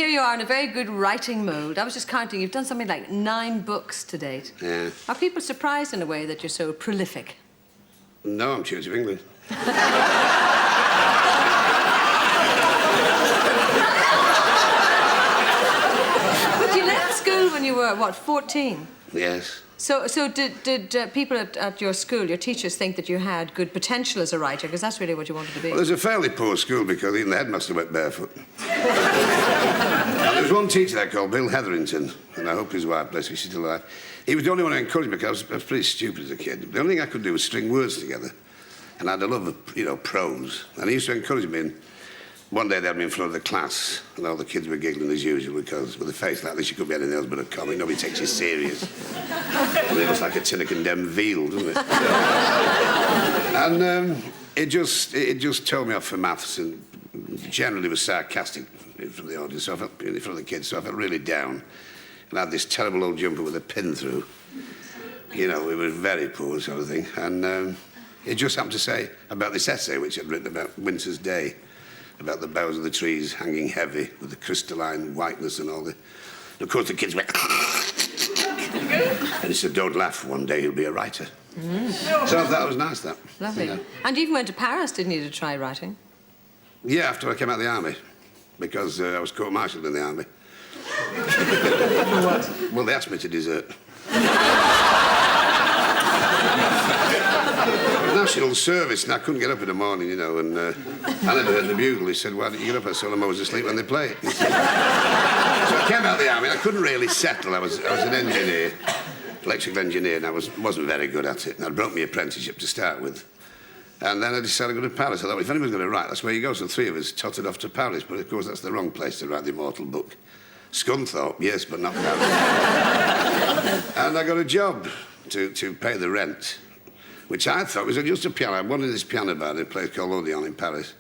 Here you are in a very good writing mode. I was just counting. You've done something like 9 books to date. Yeah. Are people surprised in a way that you're so prolific? No, I'm Church of England. But you left school when you were, what, 14? Yes. So did people at your school, your teachers, think that you had good potential as a writer? Because that's really what you wanted to be. Well, there's a fairly poor school because even the headmaster went barefoot. There was one teacher there called Bill Hetherington, and I hope his wife, bless her, she's still alive. He was the only one who encouraged me because I was pretty stupid as a kid. The only thing I could do was string words together. And I had a love of, prose. And he used to encourage me. And one day they had me in front of the class, and all the kids were giggling as usual because with a face like this, you couldn't be anything else but a comic. Nobody takes you serious. I mean, it looks like a tin of condemned veal, doesn't it? And it just told me off for maths, and generally was sarcastic in front of the audience, so I felt, in front of the kids, so I felt really down. And I had this terrible old jumper with a pin through. You know, it was very poor sort of thing. And it just happened to say about this essay which I'd written about Winter's Day, about the boughs of the trees hanging heavy with the crystalline whiteness and all the... And of course, the kids went... And he said, don't laugh, one day you'll be a writer. Mm. So I thought that was nice, that. Lovely. You know. And you even went to Paris, didn't you, to try writing? Yeah, after I came out of the army, because I was court-martialed in the army. What? Well, they asked me to desert. National service, and I couldn't get up in the morning, and I never heard the bugle. He said, why don't you get up? I told him I was asleep when they play it. So I came out of the army, and I couldn't really settle. I was an engineer, electrical engineer, and I wasn't very good at it. And I broke my apprenticeship to start with. And then I decided to go to Paris. I thought, well, if anyone's going to write, that's where you go. So 3 of us tottered off to Paris, but of course that's the wrong place to write the immortal book. Scunthorpe, yes, but not Paris. And I got a job to pay the rent, which I thought was just a piano. I wanted this piano bar in a place called Odeon in Paris.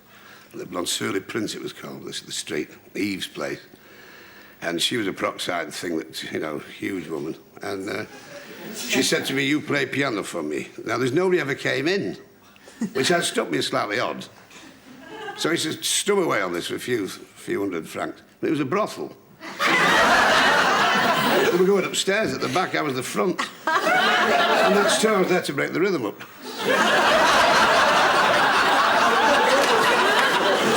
The Blonde Surly Prince, it was called, the street, Eve's place. And she was a peroxide thing that, huge woman. And she said to me, you play piano for me. Now, there's nobody ever came in, which had struck me as slightly odd. So he said, strum away on this for a few hundred francs. And it was a brothel. They were going upstairs at the back, I was the front. And that's true, I was there to break the rhythm up.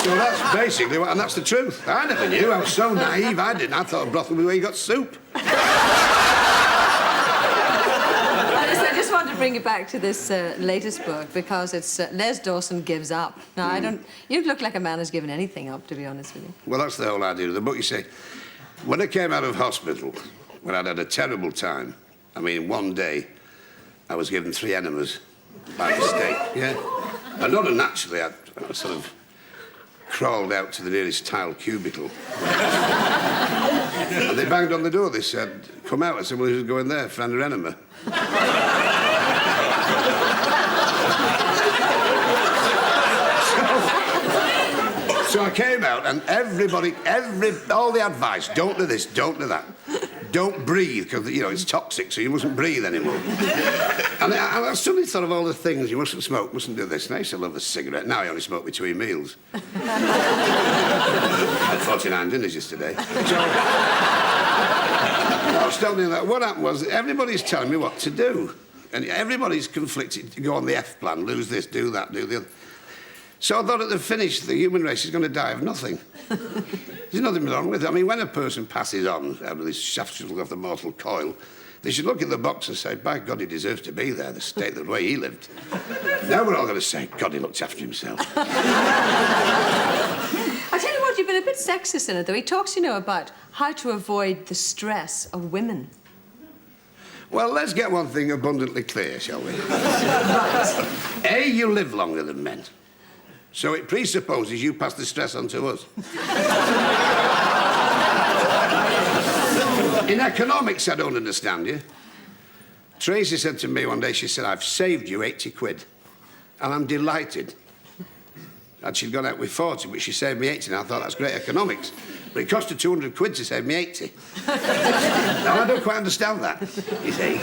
So that's basically what, and that's the truth. I never knew, I was so naive, I thought a brothel was where you got soup. I just want to bring you back to this latest book because it's Les Dawson Gives Up. Now, you look like a man who's given anything up, to be honest with you. Well, that's the whole idea of the book, you see. When I came out of hospital, when I'd had a terrible time, I mean, one day, I was given 3 enemas by mistake, yeah? And not unnaturally, I sort of crawled out to the nearest tiled cubicle. And they banged on the door, they said, come out. I said, well, who's going there? Friend or enema? So I came out, and all the advice, don't do this, don't do that. Don't breathe, because, it's toxic, so you mustn't breathe anymore. And I suddenly thought of all the things. You mustn't smoke, mustn't do this. And I used to love a cigarette. Now I only smoke between meals. I had 49 dinners yesterday. So I was doing that. What happened was everybody's telling me what to do. And everybody's conflicted to go on the F plan, lose this, do that, do the other. So I thought at the finish, the human race is going to die of nothing. There's nothing wrong with it. I mean, when a person passes on out of this shaft of the mortal coil, they should look in the box and say, by God, he deserves to be there, the way he lived. Now we're all going to say, God, he looked after himself. I tell you what, you've been a bit sexist in it, though. He talks, about how to avoid the stress of women. Well, let's get one thing abundantly clear, shall we? Right. A, you live longer than men. So it presupposes you pass the stress on to us. In economics, I don't understand you. Tracy said to me one day, she said, I've saved you 80 quid. And I'm delighted. And she'd gone out with 40, but she saved me 80, and I thought that's great economics. But it cost her 200 quid to save me 80. Now, I don't quite understand that, you see.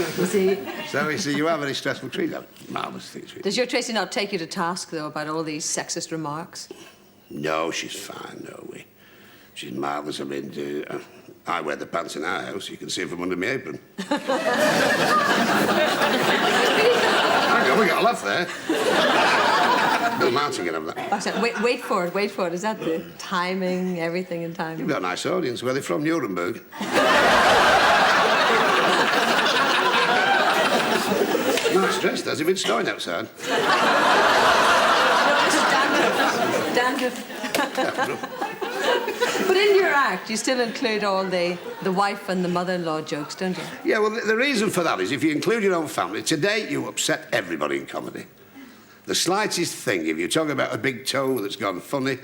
So, you see, you are very stressful treat. Marvellous things. Does your Tracy not take you to task, though, about all these sexist remarks? No, she's fine, no. She's marvellous. I mean, I wear the pants in our house. You can see them from under my apron. Hang on, we got a laugh there. Bill Martin can have that. Oh, sorry, wait for it, wait for it. Is that the timing, everything in timing? You've got a nice audience. Where are they from? Nuremberg? Nice dress. Has it been snowing outside? No, it's dandruff. But in your act, you still include all the wife and the mother-in-law jokes, don't you? Yeah, well, the reason for that is if you include your own family, today you upset everybody in comedy. The slightest thing, if you talk about a big toe that's gone funny,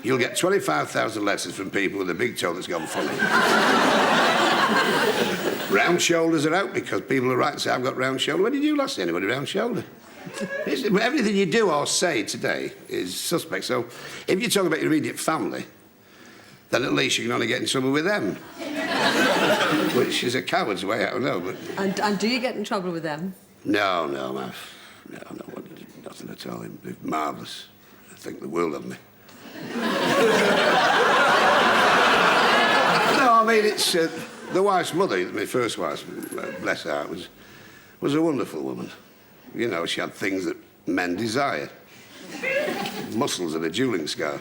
you'll get 25,000 letters from people with a big toe that's gone funny. Round shoulders are out because people are right and say, I've got round shoulder. When did you last see anybody round shoulder? Everything you do or say today is suspect. So if you talk about your immediate family, then at least you can only get in trouble with them. Which is a coward's way, I don't know. But... And do you get in trouble with them? No, nothing at all. They're marvellous. I think the world of me. No, I mean, it's... the wife's mother, my first wife, bless her heart, was a wonderful woman. You know, she had things that men desire. Muscles and a dueling scar.